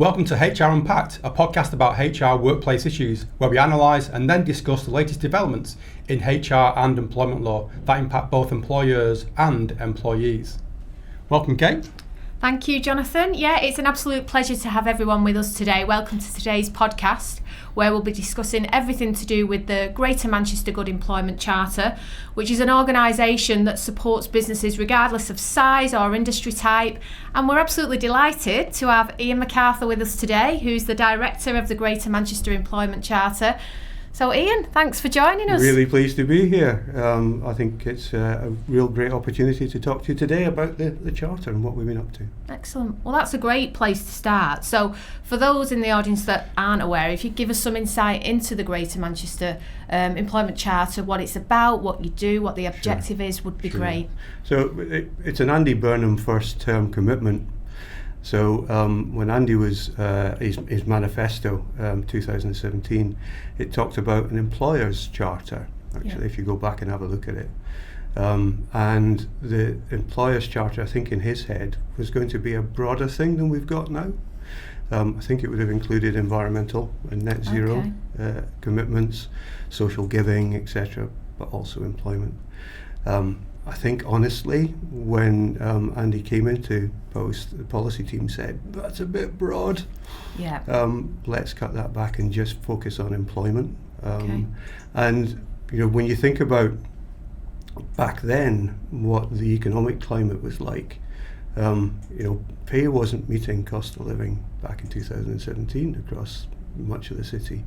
Welcome to HRUnpacked, a podcast about HR workplace issues, where we analyse and then discuss the latest developments in HR and employment law that impact both employers and employees. Welcome, Kate. Thank you, Jonathan. Yeah, it's an absolute pleasure to have everyone with us today. Welcome to today's podcast, where we'll be discussing everything to do with the Greater Manchester Good Employment Charter, which is an organisation that supports businesses regardless of size or industry type. And we're absolutely delighted to have Ian MacArthur with us today, who's the Director of the Greater Manchester Employment Charter. So Ian, thanks for joining us. Really pleased to be here. I think it's a real great opportunity to talk to you today about the Charter and what we've been up to. Excellent. Well, that's a great place to start. So for those in the audience that aren't aware, if you give us some insight into the Greater Manchester Employment Charter, what it's about, what you do, what the objective is, would be great. So it's an Andy Burnham first term commitment. So when Andy was his manifesto, 2017, it talked about an employer's charter, actually, if you go back and have a look at it. And the employer's charter, I think in his head, was going to be a broader thing than we've got now. I think it would have included environmental and net zero commitments, social giving, etc., but also employment. I think honestly, when Andy came into post, the policy team said, that's a bit broad. Yeah. Let's cut that back and just focus on employment. And you know, when you think about back then what the economic climate was like, pay wasn't meeting cost of living back in 2017 across much of the city.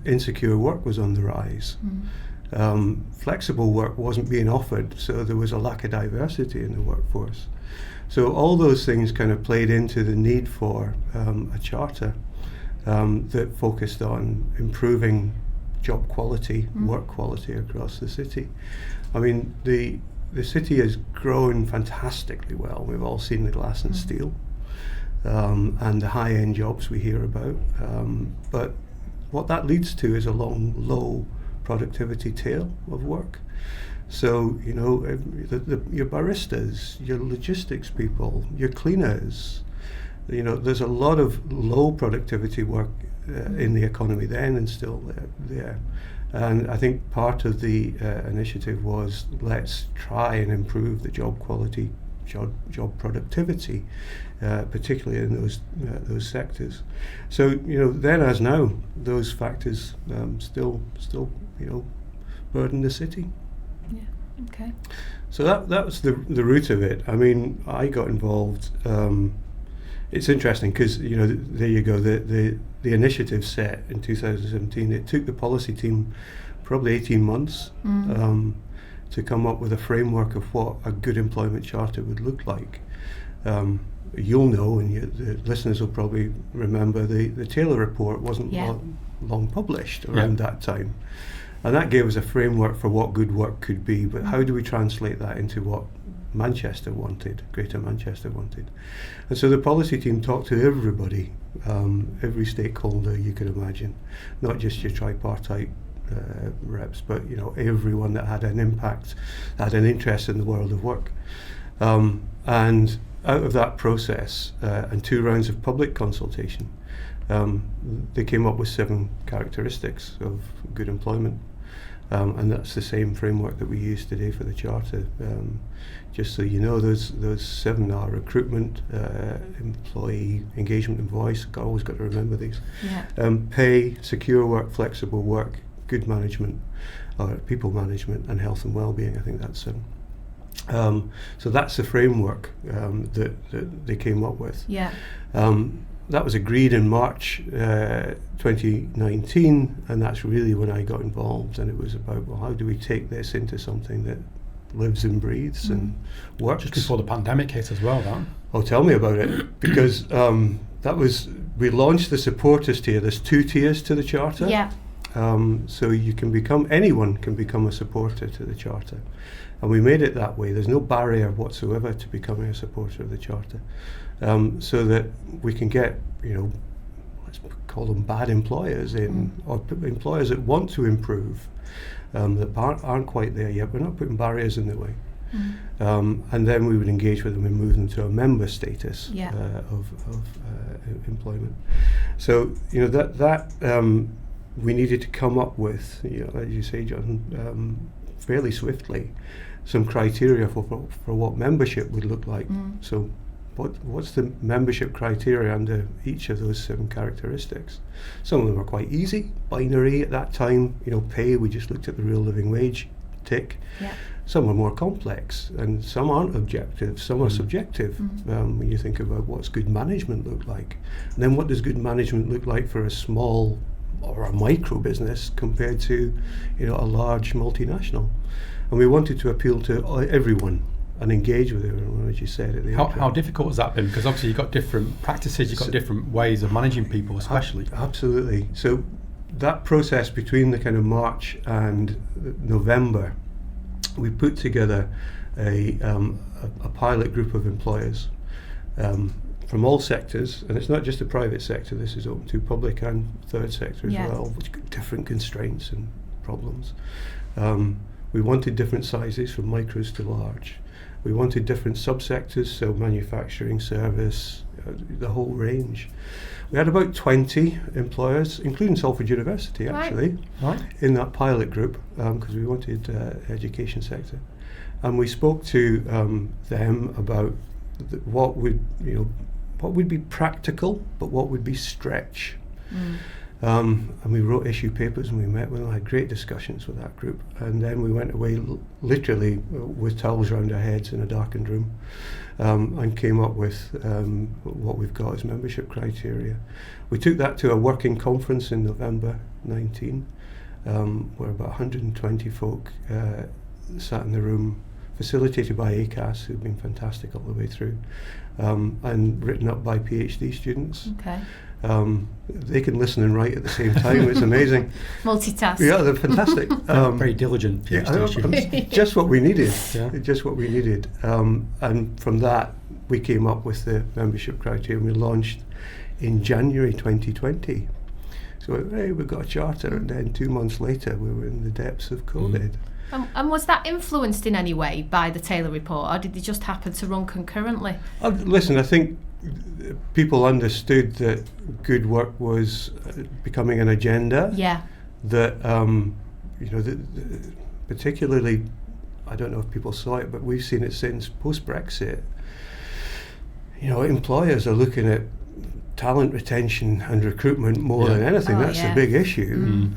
Insecure work was on the rise. Flexible work wasn't being offered, so there was a lack of diversity in the workforce. So all those things kind of played into the need for a charter that focused on improving job quality, work quality across the city. I mean, the city has grown fantastically well. We've all seen the glass and steel and the high-end jobs we hear about. But what that leads to is a long, low productivity tail of work. So, you know, your baristas, your logistics people, your cleaners, you know, there's a lot of low productivity work in the economy then and still there. And I think part of the initiative was, let's try and improve the job quality, job productivity, particularly in those sectors. So, you know, then as now, those factors still burden the city. Yeah. Okay. So that was the root of it. I mean, I got involved. It's interesting because, you know, there you go. The initiative set in 2017. It took the policy team probably 18 months to come up with a framework of what a good employment charter would look like. You'll know, and the listeners will probably remember, the Taylor report wasn't long published around that time. And that gave us a framework for what good work could be, but how do we translate that into what Manchester wanted, Greater Manchester wanted? And so the policy team talked to everybody, every stakeholder you could imagine, not just your tripartite reps, but, you know, everyone that had an impact, had an interest in the world of work. And out of that process and 2 rounds of public consultation, they came up with 7 characteristics of good employment. And that's the same framework that we use today for the Charter. Just so you know, those 7 are recruitment, employee engagement and voice. Always got to remember these. Pay, secure work, flexible work, good management, people management, and health and well-being. I think that's 7. So that's the framework that they came up with. That was agreed in March 2019, and that's really when I got involved. And it was about, well, how do we take this into something that lives and breathes and works? Just before the pandemic hit as well, that. Oh, tell me about it, because we launched the supporters tier. There's 2 tiers to the Charter. So anyone can become a supporter to the Charter. And we made it that way. There's no barrier whatsoever to becoming a supporter of the Charter. So that we can get, you know, let's call them bad employers in, or employers that want to improve, that aren't quite there yet. We're not putting barriers in the way. And then we would engage with them and move them to a member status Yeah. of employment. So that we needed to come up with, as you say, John, fairly swiftly, some criteria for what membership would look like. So what's the membership criteria under each of those 7 characteristics? Some of them are quite easy, binary at that time. Pay, we just looked at the real living wage, tick. Yeah. Some are more complex, and some aren't objective, some are subjective. When you think about what's good management look like, and then what does good management look like for a small or a micro business compared to a large multinational. And we wanted to appeal to everyone and engage with everyone, as you said at the intro. How difficult has that been? Because obviously you've got different practices, you've got different ways of managing people, especially. Absolutely. So that process between the kind of March and November, we put together a pilot group of employers from all sectors, and it's not just the private sector, this is open to public and third sector as well, which got different constraints and problems. We wanted different sizes from micros to large. We wanted different subsectors, so manufacturing, service, the whole range. We had about 20 employers, including Salford University actually, in that pilot group, because we wanted education sector. And we spoke to them about what would be practical, but what would be stretch. And we wrote issue papers, and we met with them, had great discussions with that group, and then we went away literally with towels around our heads in a darkened room, and came up with what we've got as membership criteria. We took that to a working conference in November 19, where about 120 folk sat in the room, facilitated by ACAS, who've been fantastic all the way through, and written up by PhD students. Okay. They can listen and write at the same time. It's amazing. Multitask. Yeah, they're fantastic. Very diligent PhD students. Just what we needed. Yeah. Just what we needed. And from that, we came up with the membership criteria, and we launched in January 2020. So hey, we've got a charter, and then 2 months later, we were in the depths of COVID. And was that influenced in any way by the Taylor report, or did they just happen to run concurrently? Listen, I think people understood that good work was becoming an agenda. Yeah. That particularly, I don't know if people saw it, but we've seen it since post-Brexit. Employers are looking at talent retention and recruitment more than anything. That's the big issue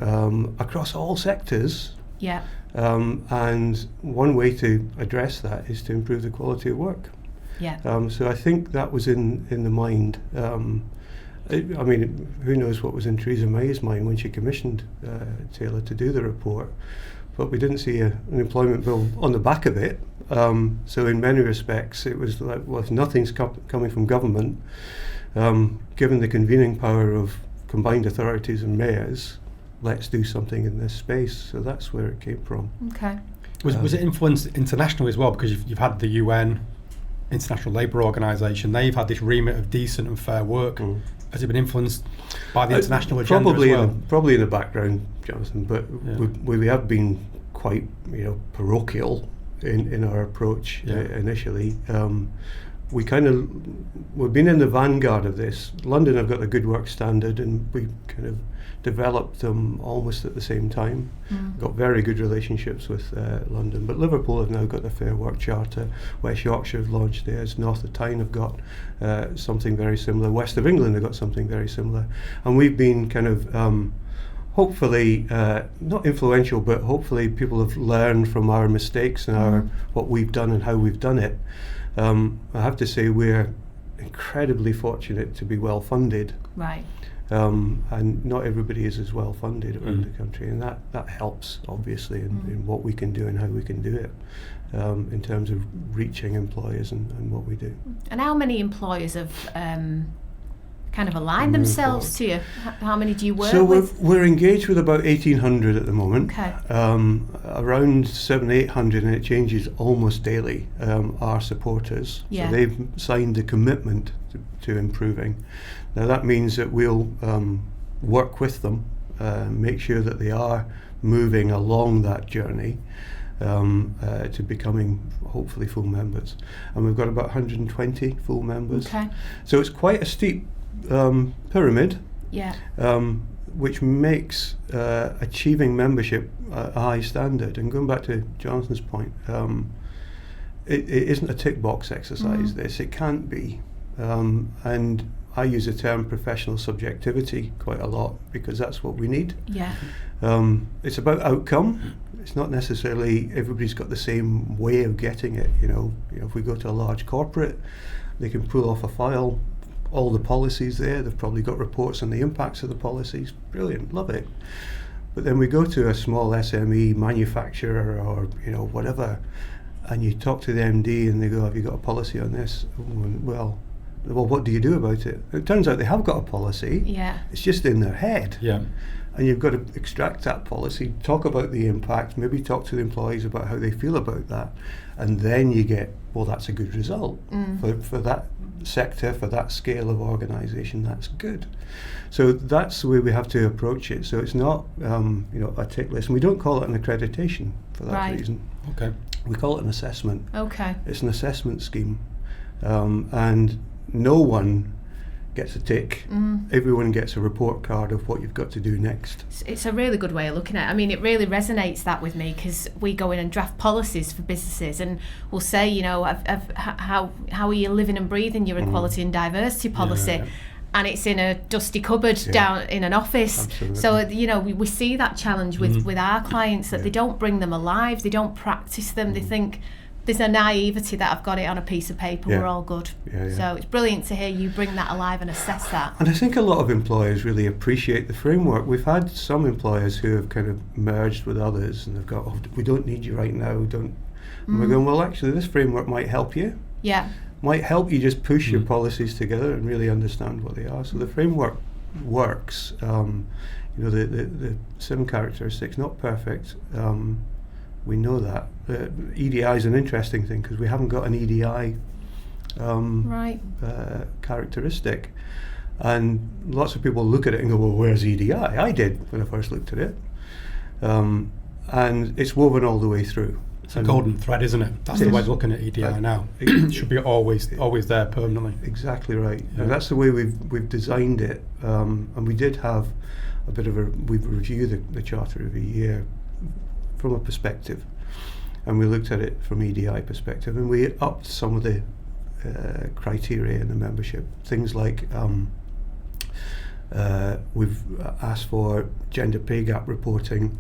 across all sectors. Yeah. And one way to address that is to improve the quality of work. Yeah. So I think that was in the mind. I mean, who knows what was in Theresa May's mind when she commissioned Taylor to do the report, but we didn't see an employment bill on the back of it. So in many respects, it was like, well, if nothing's coming from government, given the convening power of combined authorities and mayors, let's do something in this space. So that's where it came from. Okay. Was it influenced internationally as well? Because you've had the UN, International Labour Organisation, they've had this remit of decent and fair work. Has it been influenced by the international agenda as well? Probably in the background, Jonathan, but we have been quite parochial in our approach initially. We've been in the vanguard of this. London have got a good work standard, and we kind of developed them almost at the same time. Got very good relationships with London, but Liverpool have now got a Fair Work Charter. West Yorkshire have launched theirs. North of Tyne have got something very similar. West of England have got something very similar, and we've been kind of hopefully not influential, but hopefully people have learned from our mistakes and what we've done and how we've done it. I have to say we're incredibly fortunate to be well funded. Right. And not everybody is as well funded around the country, and that helps obviously in what we can do and how we can do it in terms of reaching employers and what we do. And how many employers have kind of aligned themselves to you? How many do you work with? So we're engaged with about 1,800 at the moment. Okay. Around 700-800, and it changes almost daily, are supporters. Yeah. So they've signed a commitment to improving. Now that means that we'll work with them, make sure that they are moving along that journey. to becoming hopefully full members. And we've got about 120 full members. Okay. So it's quite a steep pyramid, Yeah. which makes achieving membership a high standard. And going back to Jonathan's point, it isn't a tick box exercise, this. It can't be. And I use the term professional subjectivity quite a lot because that's what we need. Yeah. It's about outcome. It's not necessarily everybody's got the same way of getting it. You know, if we go to a large corporate, they can pull off a file, all the policies there. They've probably got reports on the impacts of the policies. Brilliant, love it. But then we go to a small SME manufacturer or whatever, and you talk to the MD and they go, "Have you got a policy on this?" Well, what do you do about it? It turns out they have got a policy. Yeah. It's just in their head. Yeah. And you've got to extract that policy, talk about the impact, maybe talk to the employees about how they feel about that, and then you get, well, that's a good result for that sector, for that scale of organisation. That's good. So that's the way we have to approach it. So it's not a tick list, and we don't call it an accreditation for that reason. Okay. We call it an assessment. Okay. It's an assessment scheme, and no one gets a tick. Everyone gets a report card of what you've got to do next. It's a really good way of looking at it. I mean, it really resonates that with me because we go in and draft policies for businesses and we'll say, how are you living and breathing your equality and diversity policy? Yeah. And it's in a dusty cupboard down in an office. Absolutely. So, we see that challenge with our clients that they don't bring them alive, they don't practice them, they think there's a naivety that I've got it on a piece of paper, we're all good. So it's brilliant to hear you bring that alive and assess that. And I think a lot of employers really appreciate the framework. We've had some employers who have kind of merged with others and they've got, we don't need you right now, And we're going, well, actually, this framework might help you. Yeah. Might help you just push your policies together and really understand what they are. So the framework works. The 7 characteristics, not perfect. We know that. EDI is an interesting thing because we haven't got an EDI characteristic. And lots of people look at it and go, well, where's EDI? I did when I first looked at it. And it's woven all the way through. It's a golden thread, isn't it? That's the way of looking at EDI now. It should be always there permanently. Exactly right. Yeah. And that's the way we've designed it. And we did have we review the charter every year from a perspective, and we looked at it from EDI perspective, and we upped some of the criteria in the membership. Things like we've asked for gender pay gap reporting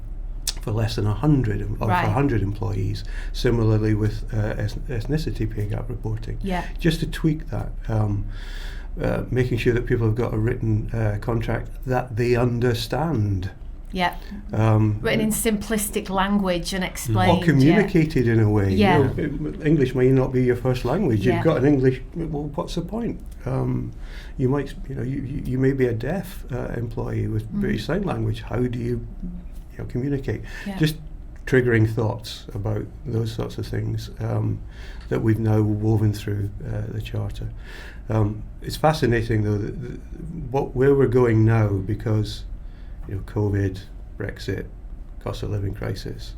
for less than 100 or for 100 employees. Similarly with ethnicity pay gap reporting. Yeah. Just to tweak that, making sure that people have got a written contract that they understand. Yeah. Written in simplistic language and explained. Or communicated in a way. Yeah. English may not be your first language. Yeah. You've got an English. Well, what's the point? You might, you may be a deaf employee with British Sign Language. How do you, communicate? Yeah. Just triggering thoughts about those sorts of things that we've now woven through the charter. It's fascinating though where we're going now because. COVID, Brexit, cost of living crisis,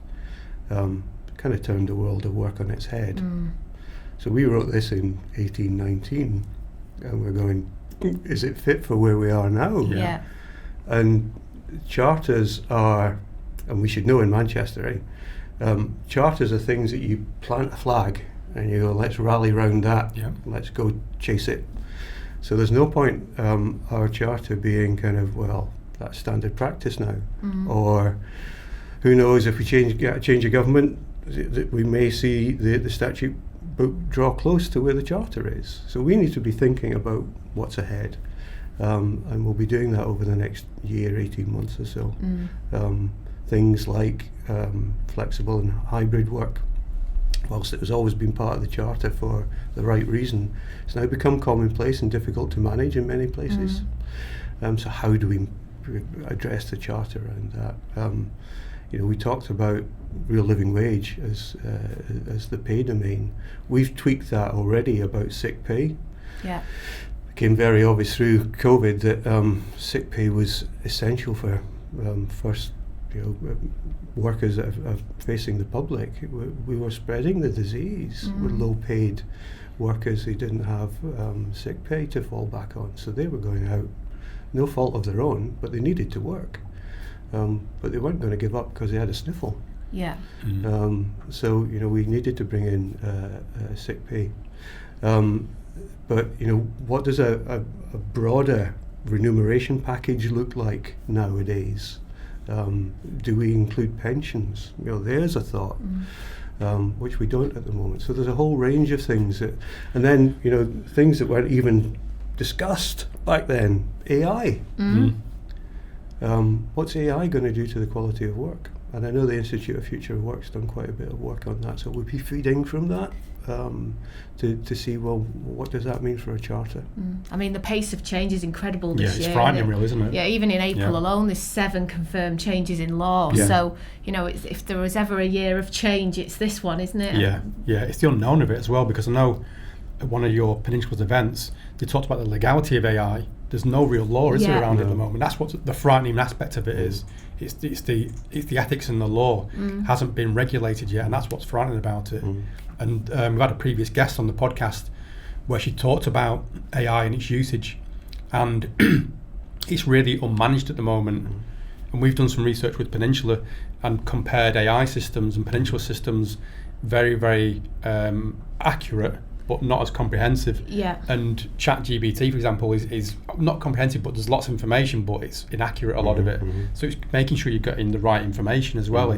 kind of turned the world of work on its head. So we wrote this in 1819, and we're going, is it fit for where we are now? Yeah. And charters are, and we should know in Manchester, charters are things that you plant a flag and you go, let's rally round that, let's go chase it. So there's no point our charter being kind of, well, that's standard practice now. Or who knows, if we change a government, we may see the statute book draw close to where the charter is. So we need to be thinking about what's ahead. And we'll be doing that over the next year, 18 months or so. Things like flexible and hybrid work. Whilst it has always been part of the charter for the right reason, it's now become commonplace and difficult to manage in many places. So how do we address the charter around that? We talked about real living wage as the pay domain. We've tweaked that already about sick pay. Yeah. It became very obvious through COVID that sick pay was essential for first workers that are facing the public. We were spreading the disease with low-paid workers who didn't have sick pay to fall back on. So they were going out, no fault of their own, but they needed to work. But they weren't going to give up because they had a sniffle. Yeah. So we needed to bring in sick pay. But what does a broader remuneration package look like nowadays? Do we include pensions? There's a thought, which we don't at the moment. So there's a whole range of things and then things that weren't even discussed back then. AI. What's AI going to do to the quality of work? And I know the Institute of Future Work's done quite a bit of work on that. So we'll be feeding from that to see, well, what does that mean for a charter? I mean, the pace of change is incredible this year. Yeah, it's frightening, really, isn't it? Yeah, even in April alone, there's 7 confirmed changes in law. Yeah. So, if there was ever a year of change, it's this one, isn't it? Yeah, it's the unknown of it as well, because I know at one of your Peninsula's events, they talked about the legality of AI. There's no real law, is there, around it at the moment? That's what the frightening aspect of it is. It's the ethics and the law hasn't been regulated yet, and that's what's frightening about it. And we've had a previous guest on the podcast where she talked about AI and its usage, and it's really unmanaged at the moment. And we've done some research with Peninsula and compared AI systems and Peninsula systems, very, very accurate, but not as comprehensive. Yeah. And ChatGPT, for example, is not comprehensive, but there's lots of information, but it's inaccurate, a lot of it. So it's making sure you're getting the right information as well.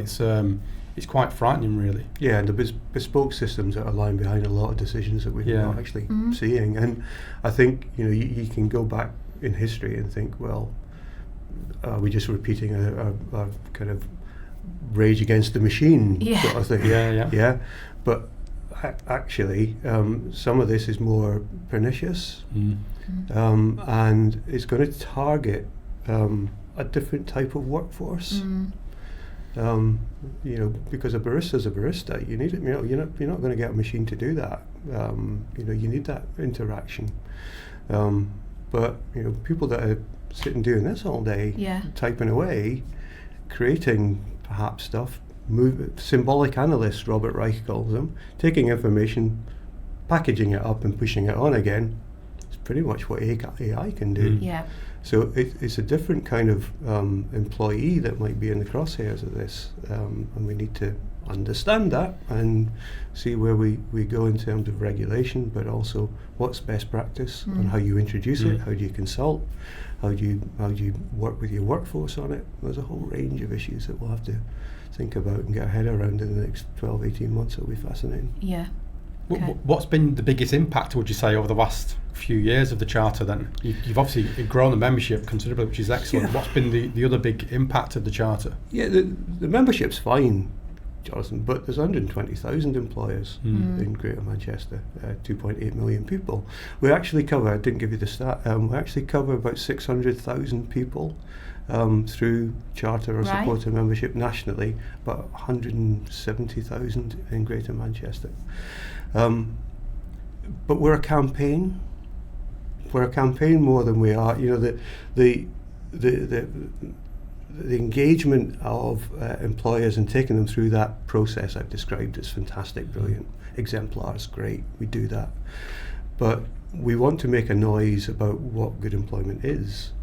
It's quite frightening, really. Yeah, and the bespoke systems that are lying behind a lot of decisions that we're not actually seeing. And I think you can go back in history and think, well, are we just repeating a kind of Rage Against the Machine sort of thing? Yeah. But actually, some of this is more pernicious, and it's going to target a different type of workforce. Because a barista's a barista. You need it. You're not going to get a machine to do that. You need that interaction. But people that are sitting doing this all day, typing away, creating perhaps stuff. Symbolic analysts, Robert Reich calls them, taking information, packaging it up and pushing it on again. It's pretty much what AI can do. So it's a different kind of employee that might be in the crosshairs of this, and we need to understand that and see where we go in terms of regulation, but also what's best practice and how you introduce it, how do you consult, how do you work with your workforce on it. There's a whole range of issues that we'll have to think about and get our head around in the next 12, 18 months. It'll be fascinating. Yeah. Okay. What's been the biggest impact, would you say, over the last few years of the Charter then? You've obviously grown the membership considerably, which is excellent. What's been the other big impact of the Charter? Yeah, the membership's fine, Jonathan, but there's 120,000 employers in Greater Manchester, 2.8 million people. We actually cover, I didn't give you the stat, we actually cover about 600,000 people through Charter or supporter membership nationally, about 170,000 in Greater Manchester. But we're a campaign. We're a campaign more than we are. The engagement of employers and taking them through that process I've described is fantastic, brilliant, exemplars, great. We do that, but we want to make a noise about what good employment is.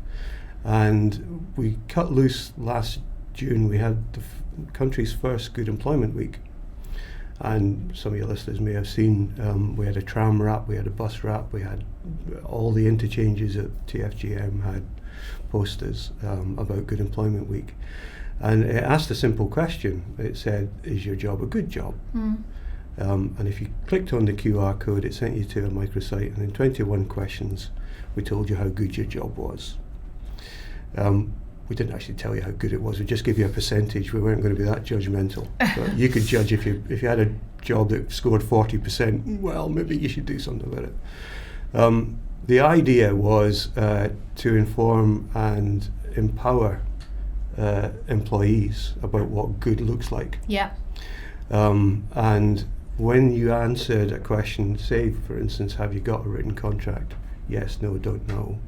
And we cut loose last June. We had the country's first Good Employment Week. And some of your listeners may have seen, we had a tram wrap, we had a bus wrap, we had all the interchanges at TFGM had posters about Good Employment Week. And it asked a simple question. It said, is your job a good job? And if you clicked on the QR code, it sent you to a microsite, and in 21 questions, we told you how good your job was. We didn't actually tell you how good it was. We just gave you a percentage. We weren't going to be that judgmental. But you could judge if you had a job that scored 40%. Well, maybe you should do something about it. The idea was to inform and empower employees about what good looks like. Yeah. And when you answered a question, say, for instance, have you got a written contract? Yes, no, don't know.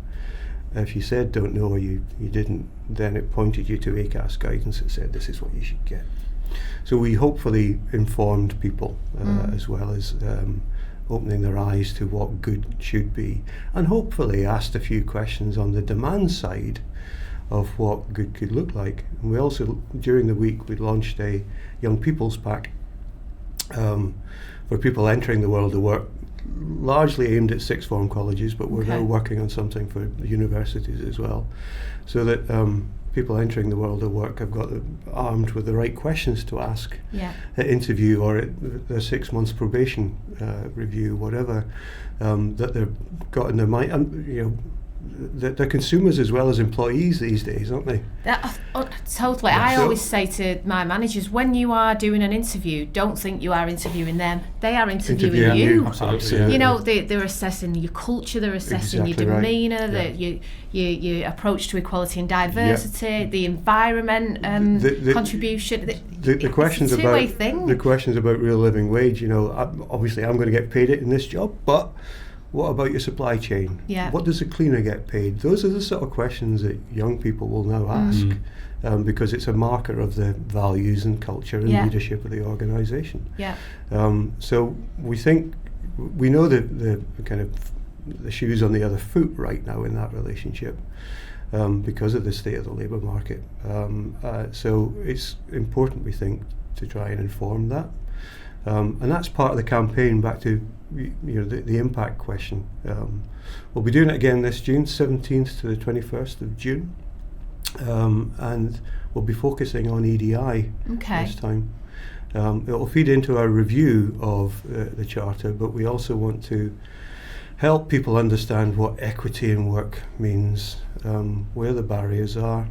If you said don't know or you didn't, then it pointed you to ACAS guidance that said this is what you should get. So we hopefully informed people as well as opening their eyes to what good should be, and hopefully asked a few questions on the demand side of what good could look like. And we also, during the week, we launched a Young People's Pack for people entering the world of work, largely aimed at sixth form colleges, but we're now working on something for the universities as well, so that people entering the world of work have got armed with the right questions to ask at interview or at their 6 months probation review, whatever that they've got in their mind. And they're consumers as well as employees these days, aren't they? Totally. I always say to my managers, when you are doing an interview, don't think you are interviewing them. They are interviewing you. Absolutely. You know, they're assessing your culture, they're assessing your demeanour, your approach to equality and diversity, the environment, contribution. The questions it's a two-way thing. The questions about real living wage. Obviously, I'm going to get paid it in this job, but what about your supply chain? What does a cleaner get paid? Those are the sort of questions that young people will now ask because it's a marker of the values and culture and leadership of the organisation. So we know the kind of the shoes on the other foot right now in that relationship because of the state of the labour market. So it's important, we think, to try and inform that. And that's part of the campaign, back to the impact question. We'll be doing it again this June, 17th to the 21st of June. And we'll be focusing on EDI this time. It will feed into our review of the Charter, but we also want to help people understand what equity in work means, where the barriers are,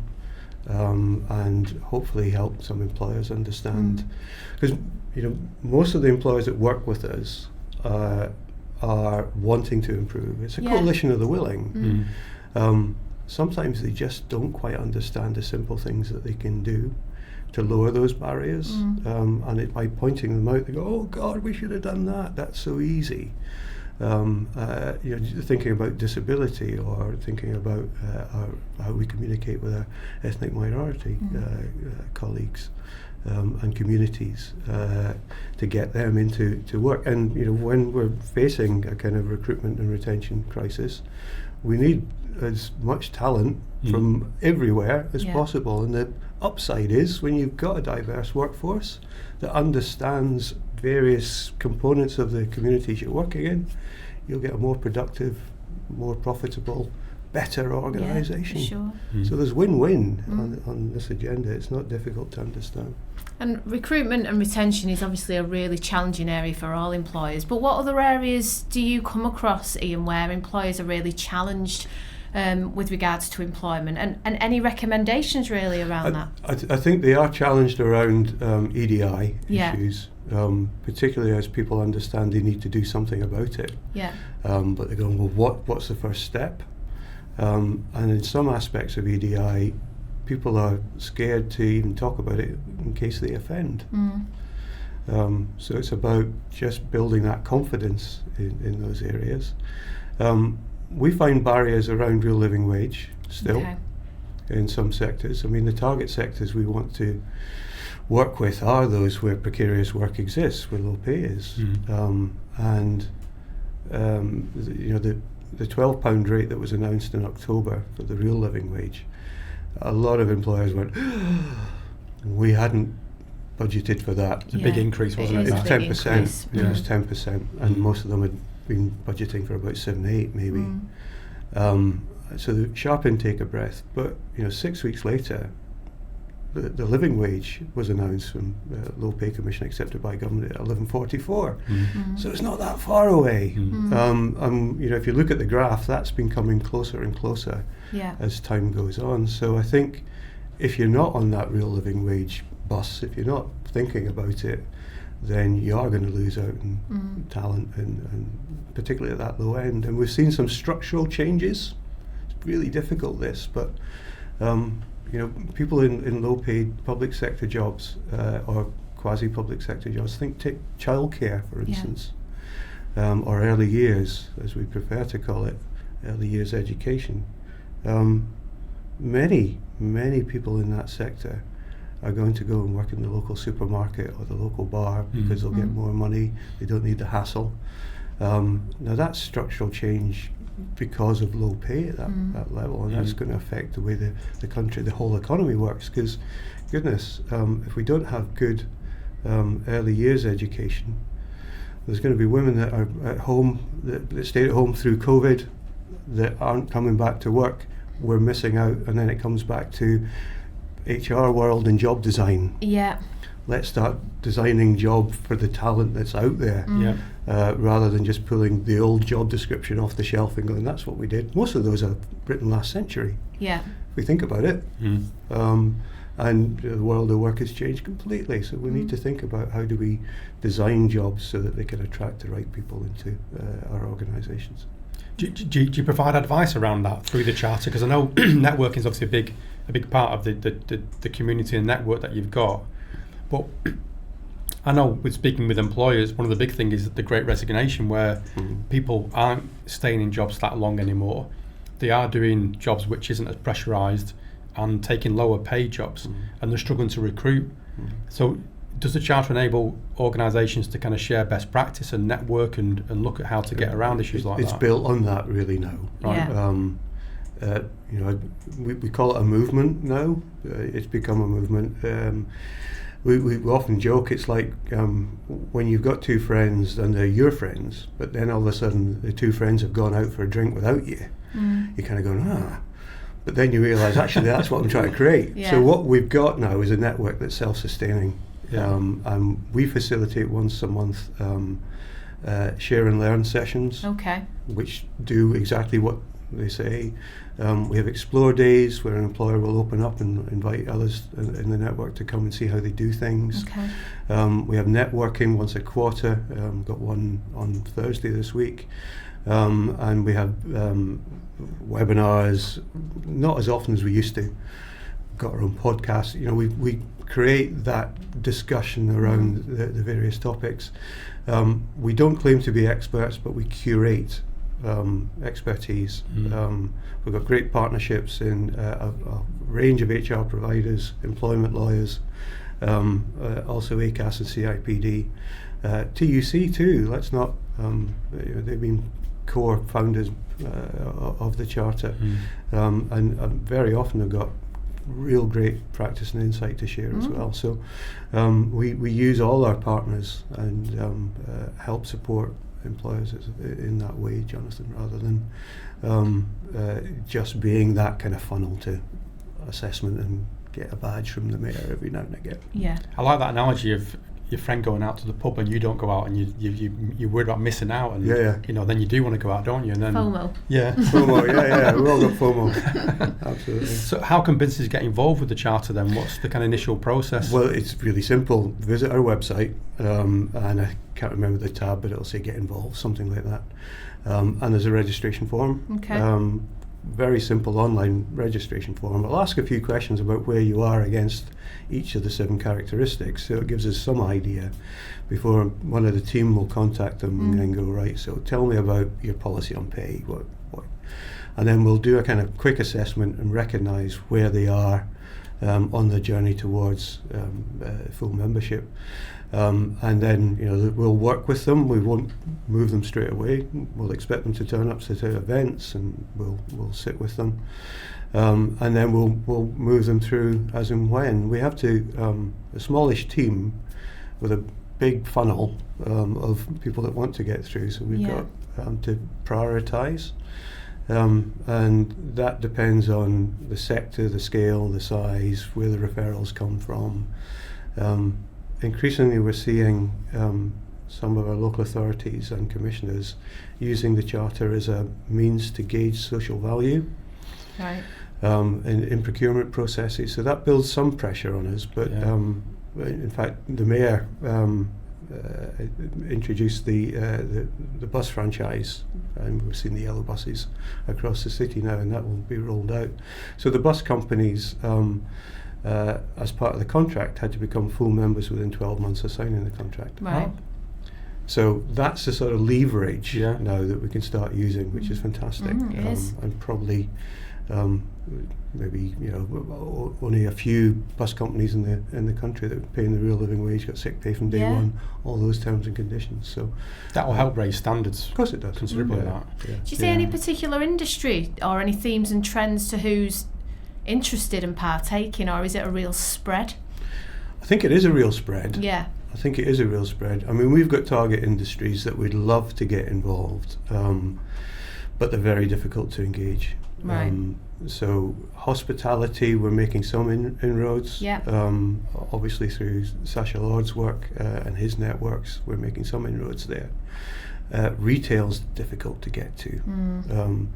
and hopefully help some employers understand. Because most of the employers that work with us are wanting to improve. It's a coalition of the willing. Sometimes they just don't quite understand the simple things that they can do to lower those barriers, and by pointing them out, they go, "Oh God, we should have done that. That's so easy." Thinking about disability, or thinking about how we communicate with our ethnic minority colleagues and communities to get them into work. And when we're facing a kind of recruitment and retention crisis, we need as much talent from everywhere as possible. And the upside is, when you've got a diverse workforce that understands various components of the communities you're working in, you'll get a more productive, more profitable, better organisation. Sure. So there's win-win on this agenda. It's not difficult to understand. And recruitment and retention is obviously a really challenging area for all employers, but what other areas do you come across, Ian, where employers are really challenged with regards to employment, and any recommendations really around that? I think they are challenged around EDI issues, particularly as people understand they need to do something about it. But they're going, well, what's the first step? And in some aspects of EDI, people are scared to even talk about it in case they offend. So it's about just building that confidence in those areas. We find barriers around real living wage still in some sectors. I mean, the target sectors we want to work with are those where precarious work exists, where low pay is. And the £12 rate that was announced in October for the real living wage, a lot of employers went, we hadn't budgeted for that. It's a big increase, wasn't it? It's 10%. It was 10%, and most of them had been budgeting for about 7-8 maybe. So the sharp intake of breath. But 6 weeks later, the living wage was announced from the Low Pay Commission, accepted by government at 11.44. So it's not that far away. If you look at the graph, that's been coming closer and closer as time goes on. So I think if you're not on that real living wage bus, if you're not thinking about it, then you are going to lose out on talent, and particularly at that low end. And we've seen some structural changes. It's really difficult, this, but people in low-paid public sector jobs or quasi-public sector jobs, take childcare, for instance, or early years, as we prefer to call it, early years education. many people in that sector are going to go and work in the local supermarket or the local bar because they'll get more money. They don't need the hassle. Now that's structural change because of low pay at that level, and that's going to affect the way the country, the whole economy works. Because, goodness, if we don't have good early years education, there's going to be women that are at home, that stayed at home through COVID, that aren't coming back to work. We're missing out, and then it comes back to HR world and job design. Yeah. Let's start designing job for the talent that's out there, rather than just pulling the old job description off the shelf and going, that's what we did. Most of those are written last century. Yeah. If we think about it. And the world of work has changed completely. So we need to think about how do we design jobs so that they can attract the right people into our organisations. Do you provide advice around that through the charter? Because I know networking is obviously a big part of the community and network that you've got. But I know with speaking with employers, one of the big things is the Great Resignation, where people aren't staying in jobs that long anymore. They are doing jobs which isn't as pressurised and taking lower paid jobs, and they're struggling to recruit. So does the charter enable organisations to kind of share best practice and network and look at how to get around issues like that? It's built on that really now. Right. Yeah. We call it a movement now. It's become a movement. We often joke it's like when you've got two friends and they're your friends, but then all of a sudden the two friends have gone out for a drink without you. You're kind of going, but then you realise actually that's what I'm trying to create. Yeah. So what we've got now is a network that's self-sustaining. And we facilitate once a month share and learn sessions, which do exactly what they say. We have explore days where an employer will open up and invite others in the network to come and see how they do things. We have networking once a quarter. Got one on Thursday this week. And we have webinars, not as often as we used to. We've got our own podcast. We create that discussion around the various topics. We don't claim to be experts, but we curate expertise. We've got great partnerships in a range of HR providers, employment lawyers, also ACAS and CIPD, TUC too. Let's not. They've been core founders of the charter, and very often have got real great practice and insight to share as well. So we use all our partners and help support employers in that way, Jonathan, rather than just being that kind of funnel to assessment and get a badge from the mayor every now and again. Yeah. I like that analogy of your friend going out to the pub and you don't go out, and you're worried about missing out, and then you do want to go out, don't you? And then FOMO. Yeah. FOMO, yeah. We've all got FOMO. Absolutely. So how can businesses get involved with the charter then? What's the kind of initial process? Well, it's really simple. Visit our website, and I can't remember the tab, but it'll say get involved, something like that. And there's a registration form. Very simple online registration form. I'll ask a few questions about where you are against each of the 7 characteristics, so it gives us some idea before one of the team will contact them and then go, right, so tell me about your policy on pay, what, and then we'll do a kind of quick assessment and recognise where they are on the journey towards full membership. And then we'll work with them. We won't move them straight away. We'll expect them to turn up to events, and we'll sit with them, and then we'll move them through as and when. We have a smallish team with a big funnel of people that want to get through. So we've got to prioritise, and that depends on the sector, the scale, the size, where the referrals come from. Increasingly we're seeing some of our local authorities and commissioners using the charter as a means to gauge social value in procurement processes. So that builds some pressure on us, but in fact the mayor introduced the bus franchise, and we've seen the yellow buses across the city now, and that will be rolled out. So the bus companies as part of the contract had to become full members within 12 months of signing the contract. Right. So that's the sort of leverage now that we can start using, which is fantastic. It is. And probably Maybe only a few bus companies in the country that are paying the real living wage, got sick pay from day one, all those terms and conditions. So that will help raise standards. Of course it does. Considerably. Yeah. Do you see any particular industry or any themes and trends to who's interested in partaking, or is it a real spread? I think it is a real spread. Yeah. I think it is a real spread. I mean, we've got target industries that we'd love to get involved, but they're very difficult to engage. Right. So hospitality, we're making some inroads. Yeah. Obviously through Sacha Lord's work and his networks, we're making some inroads there. Retail's difficult to get to,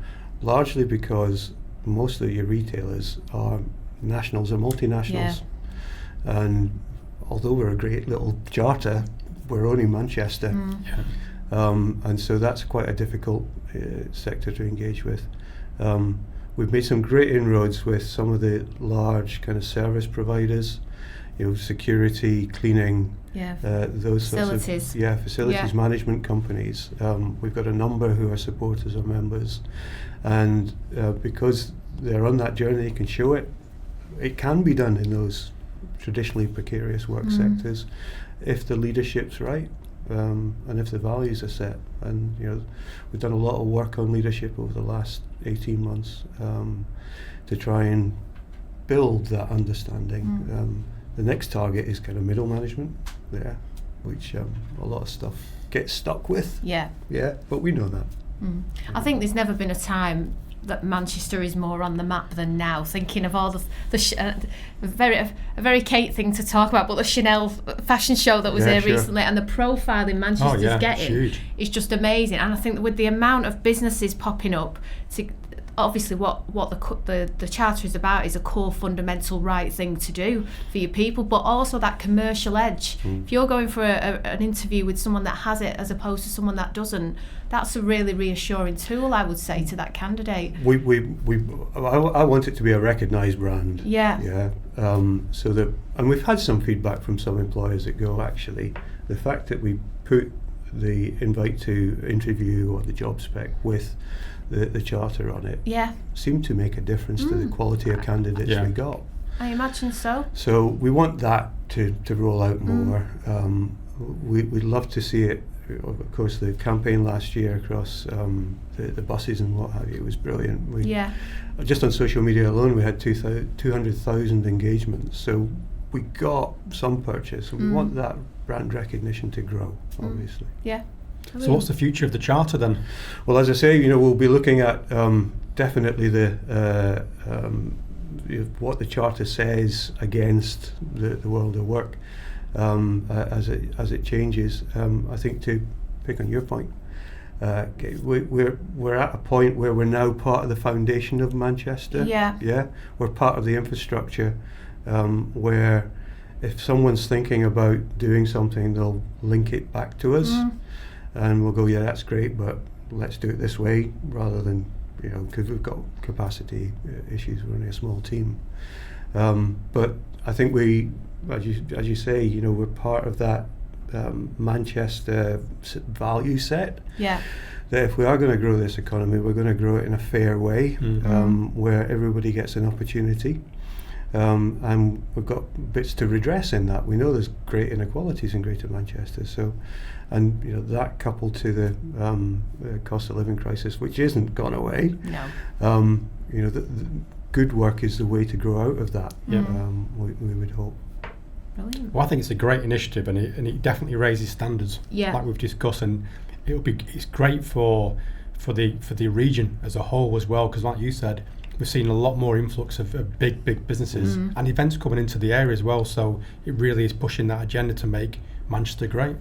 largely because most of your retailers are nationals or multinationals. Yeah. And although we're a great little charter, we're only Manchester. And so that's quite a difficult sector to engage with. We've made some great inroads with some of the large kind of service providers, security, cleaning, those facilities. sorts of facilities management companies. We've got a number who are supporters or members, and because they're on that journey, they can show it. It can be done in those traditionally precarious work sectors if the leadership's right. And if the values are set, and we've done a lot of work on leadership over the last 18 months to try and build that understanding. The next target is kind of middle management there, which a lot of stuff gets stuck with. Yeah, but we know that. I think there's never been a time that Manchester is more on the map than now. Thinking of all a very Kate thing to talk about, but the Chanel fashion show that was there recently, and the profile in Manchester's getting is just amazing. And I think that with the amount of businesses popping up, obviously what the charter is about is a core fundamental right thing to do for your people, but also that commercial edge. If you're going for an interview with someone that has it as opposed to someone that doesn't, that's a really reassuring tool, I would say, to that candidate. I want it to be a recognised brand. So that, and we've had some feedback from some employers that go, actually, the fact that we put the invite to interview or the job spec with the charter on it seemed to make a difference to the quality of candidates we got. I imagine so. So we want that to roll out more. We'd love to see it. Of course, the campaign last year across the buses and what have you was brilliant. Just on social media alone, we had 200,000 engagements. So we got some purchase. We want that brand recognition to grow, obviously. So what's the future of the charter then? Well, as I say, we'll be looking at definitely the what the charter says against the world of work as it changes. I think, to pick on your point, we're at a point where we're now part of the foundation of Manchester. We're part of the infrastructure where if someone's thinking about doing something, they'll link it back to us. And we'll go, that's great, but let's do it this way, rather than, because we've got capacity issues. We're only a small team. But I think we, as you say, we're part of that Manchester value set. That if we are going to grow this economy, we're going to grow it in a fair way, where everybody gets an opportunity. And we've got bits to redress in that. We know there's great inequalities in Greater Manchester. So, and that coupled to the cost of living crisis, which isn't gone away. The good work is the way to grow out of that. We would hope. Brilliant. Well, I think it's a great initiative, and it definitely raises standards, like we've discussed, and it's great for the region as a whole as well, because like you said, we've seen a lot more influx of big businesses and events coming into the area as well. So it really is pushing that agenda to make Manchester great.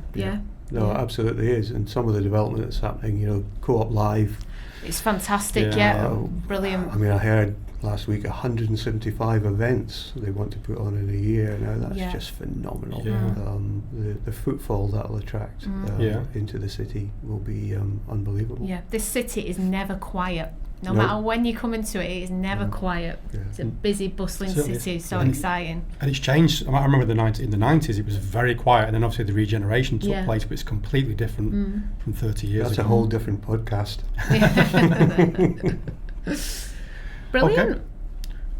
No, it absolutely is. And some of the development that's happening, Co-op Live. It's fantastic, brilliant. I mean, I heard last week 175 events they want to put on in a year. Now that's just phenomenal. The footfall that'll attract into the city will be unbelievable. This city is never quiet. No matter when you come into it, it is never quiet. It's a busy, bustling city, so exciting. And it's changed. I remember in the 90s it was very quiet, and then obviously the regeneration took place, but it's completely different from 30 years ago. That's a whole different podcast. Brilliant. Okay.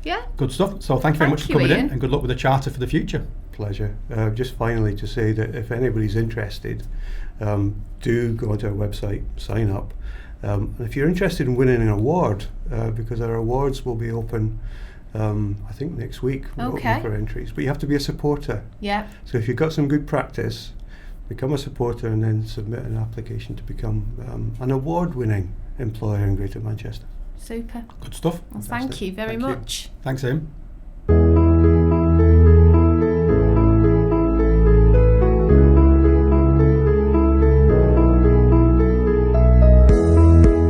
Yeah. Good stuff. So thank you very much for coming Ian. in, and good luck with the charter for the future. Pleasure. Just finally to say that if anybody's interested, do go onto our website, sign up. And if you're interested in winning an award, because our awards will be open, I think next week, we're open for entries. But you have to be a supporter. Yeah. So if you've got some good practice, become a supporter and then submit an application to become an award-winning employer in Greater Manchester. Super. Good stuff. Well, thank you very Thank you. much. Thanks, Ian.